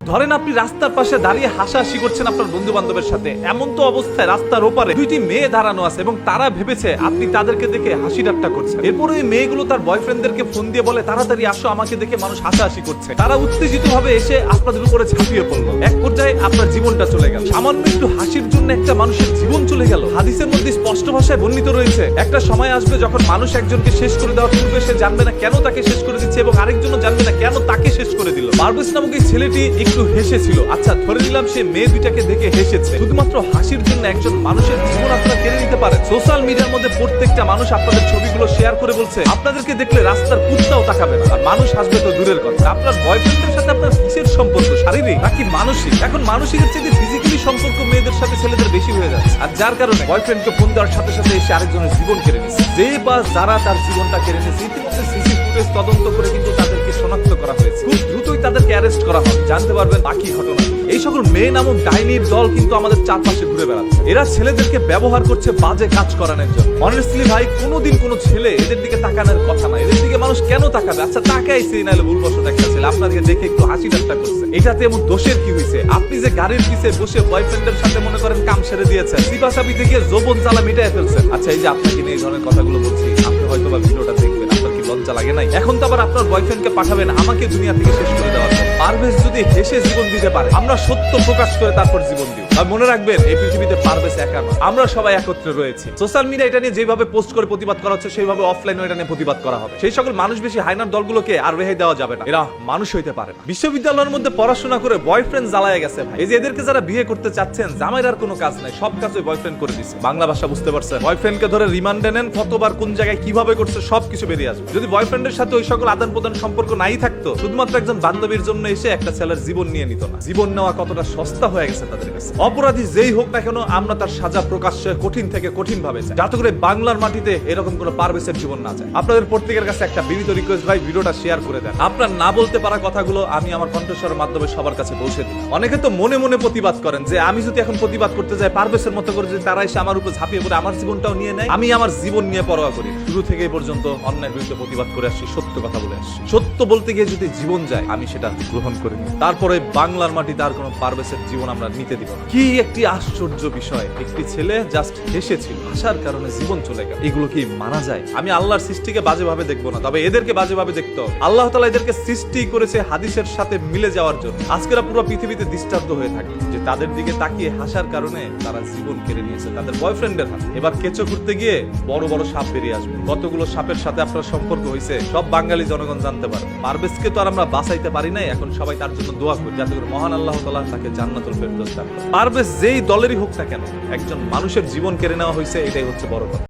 ধরেন আপনি রাস্তার পাশে দাঁড়িয়ে হাসাহাসি করছেন আপনার বন্ধু বান্ধবের সাথে, এমন তো অবস্থায় রাস্তার ওপারে দুইটি মেয়ে দাঁড়ানো আছে এবং তারা ভেবেছে আপনি তাদেরকে দেখে হাসি ঠাট্টা করছেন। এরপরে ওই মেয়েগুলো তার বয়ফ্রেন্ডদেরকে ফোন দিয়ে বলে, তাড়াতাড়ি আসো, আমাকে দেখে মানুষ হাসাহাসি করছে। তারা উত্তেজিত ভাবে এসে আপনাদের উপরে ঝাঁপিয়ে পড়লো। এক পর্যায়ে আপনার জীবনটা চলে গেল। সামান্য একটু হাসির জন্য একটা মানুষের জীবন চলে গেল। হাদিসের মধ্যে স্পষ্ট ভাষায় বর্ণিত রয়েছে, একটা সময় আসবে যখন মানুষ একজনকে শেষ করে দেওয়ার পূর্বে সে জানবে না কেন তাকে শেষ করে দিচ্ছে এবং আরেকজনও জানবে না কেন তাকে শেষ করে দিল। পারভেজ নামক এই ছেলেটি একটু হেসেছিল। আচ্ছা, ধরে নিলাম সে মেয়ে দুইটাকে দেখে হেসেছে। শুধুমাত্র হাসির জন্য একজন মানুষের জীবন আপনারা কেড়ে নিতে পারে। সোশ্যাল মিডিয়ার মধ্যে প্রত্যেকটা মানুষ আপনাদের ছবিগুলো শেয়ার করে বলছে আপনাদেরকে দেখলে রাস্তার কুত্তাও তাকাবে না, আর মানুষ হাসবে তো দূরের কথা। আপনার বয়ফ্রেন্ডের সাথে আপনার কিসের সম্পর্ক, শারীরিক নাকি মানসিক? এখন মানসিকের চেয়ে ফিজিক্যালি সম্পর্ক মেয়েদের সাথে ছেলেদের বেশি হয়ে যাচ্ছে, আর যার কারণে বয়ফ্রেন্ডকে ফোন দেওয়ার সাথে সাথে এসে আরেকজনের জীবন কেড়ে নিচ্ছে। যে বা যারা তার জীবনটা কেড়ে নিচ্ছে, ইতিমধ্যে সিসি ফুটেজ তদন্ত করে কিন্তু তাদেরকে শনাক্ত করা হয়েছে। খুব দ্রুতই তাদেরকে অ্যারেস্ট করা হবে, জানতে পারবেন বাকি ঘটনা। এই সকল মেয়ে নামক ডাইনির দল কিন্তু আমাদের চারপাশে ঘুরে বেড়াচ্ছে। এরা ছেলেদেরকে ব্যবহার করছে বাজে কাজ করানোর জন্য। অনেস্টলি ভাই, কোনোদিন কোনো ছেলে এদের দিকে তাকানোর কথা না। এদের দিকে মানুষ কেন তাকাবে? আচ্ছা তাকাইছে, নাহলে ভুলবশত একটা ছেলে আপনাদেরকে দেখে একটু হাসি ঠাট্টা করছে, এটাতে এমন দোষের কি হয়েছে? আপনি যে গাড়ির পিছে বসে বয়ফ্রেন্ডের সাথে মনে করেন কাম সেরে দিয়েছেন, সিপাসাবি থেকে যৌবন জ্বালা মিটাই ফেলছেন। আচ্ছা, এই যে আপনাকে নিয়ে এই ধরনের কথাগুলো বলছি, আপনি হয়তো বা ভিডিওটা দেখবেন, আপনার কি লজ্জা লাগে নাই? এখন তো আবার আপনার বয়ফ্রেন্ডকে পাঠাবেন আমাকে দুনিয়া থেকে শেষ করে দেওয়ার জন্য। পারভেজ যদি হেসে জীবন দিতে পারে, আমরা সত্য প্রকাশ করে তারপর জীবন দিই। আর মনে রাখবেন, এই পৃথিবীতে পারভেজ একা নয়, আমরা সবাই একত্রে রয়েছি। সোশ্যাল মিডিয়া এটা নিয়ে যেভাবে পোস্ট করে প্রতিবাদ করা হচ্ছে, সেইভাবে অফলাইনে এটা নিয়ে প্রতিবাদ করা হবে। সেই সকল মানুষ বেশি হাইনার দলগুলোকে আর রেহাই দেওয়া যাবে না, এরা মানুষ হইতে পারে না। বিশ্ববিদ্যালয়ের মধ্যে পড়াশোনা করে বয়ফ্রেন্ড জ্বালায় গেছে ভাই। এই যে এদেরকে যারা বিয়ে করতে চাচ্ছেন, জামাইয়ের আর কোনো কাজ নাই, সব কাজ ওই বয়ফ্রেন্ড করে দিচ্ছে। বাংলা ভাষা বুঝতে পারছেন? বয়ফ্রেন্ডকে ধরে রিমান্ডে নেন, কতবার কোন জায়গায় কিভাবে করছে সবকিছু বেরিয়ে আসবে। যদি বয়ফ্রেন্ডের সাথে ওই সকল আদান প্রদান সম্পর্ক নাই থাকতো, শুধুমাত্র একজন বান্ধবীর জন্য এসে একটা ছেলের জীবন নিয়ে নিত না। জীবন নেওয়া কতটা সস্তা হয়ে গেছে তাদের কাছে। অপরাধী যেই হোক না কেন, আমরা তার সাজা প্রকাশ্যে কঠিন থেকে কঠিন ভাবে চাই, যাতে করে বাংলার মাটিতে এরকম কোনো পারভেজের জীবন না যায়। আপনাদের প্রত্যেকের কাছে একটা বিনীত রিকোয়েস্ট ভাই, ভিডিওটা শেয়ার করে দেন। আপনার না বলতে পারা কথাগুলো আমি আমার কণ্ঠস্বরের মাধ্যমে সবার কাছে পৌঁছে দিই। অনেকে তো মনে মনে প্রতিবাদ করেন যে আমি যদি এখন প্রতিবাদ করতে যাই পারভেজের মতো করে, যদি তারা এসে আমার উপর ঝাঁপিয়ে পড়ে আমার জীবনটাও নিয়ে নেয়, আমি আমার জীবন নিয়ে পরোয়া করি। শুরু থেকে এই পর্যন্ত অন্যায় বিরুদ্ধে প্রতিবাদ করে আসছি, সত্য কথা বলে আসছি। সত্য বলতে গিয়ে যদি জীবন যায়, আমি সেটা গ্রহণ করি। তারপরে বাংলার মাটিতে আর কোনো পারভেজের জীবন আমরা নিতে দিব না। কি একটি আশ্চর্য বিষয়, একটি ছেলে জাস্ট হেসেছিল, হাসার কারণে জীবন চলে গেল। এগুলো কি মানা যায়? আমি আল্লাহর সৃষ্টিকে বাজেভাবে দেখবো না, তবে এদেরকে বাজেভাবে দেখতে হবে। আল্লাহ তাআলা এদেরকে সৃষ্টি করেছে হাদিসের সাথে মিলে যাওয়ার জন্য। আজকেরা পুরো পৃথিবীতে দৃষ্টান্ত হয়ে থাকে যে তাদের দিকে তাকিয়ে হাসার কারণে তারা জীবন কেড়ে নিয়েছে তাদের বয়ফ্রেন্ডের হাতে। এবার কেঁচো করতে গিয়ে বড় বড় সাপ বেরিয়ে আসবে। কতগুলো সাপের সাথে আপনার সম্পর্ক হয়েছে সব বাঙালি জনগণ জানতে পারবে। পারভেজকে তো আর আমরা বাঁচাইতে পারি নাই, এখন সবাই তার জন্য দোয়া করি যাতে করে মহান আল্লাহ তাআলা তাকে জান্নাতুল ফেরদৌস দান করেন। পারভেজ যেই দলেরই হোক না কেন, একজন মানুষের জীবন কেড়ে নেওয়া হয়েছে, এটাই হচ্ছে বড় কথা।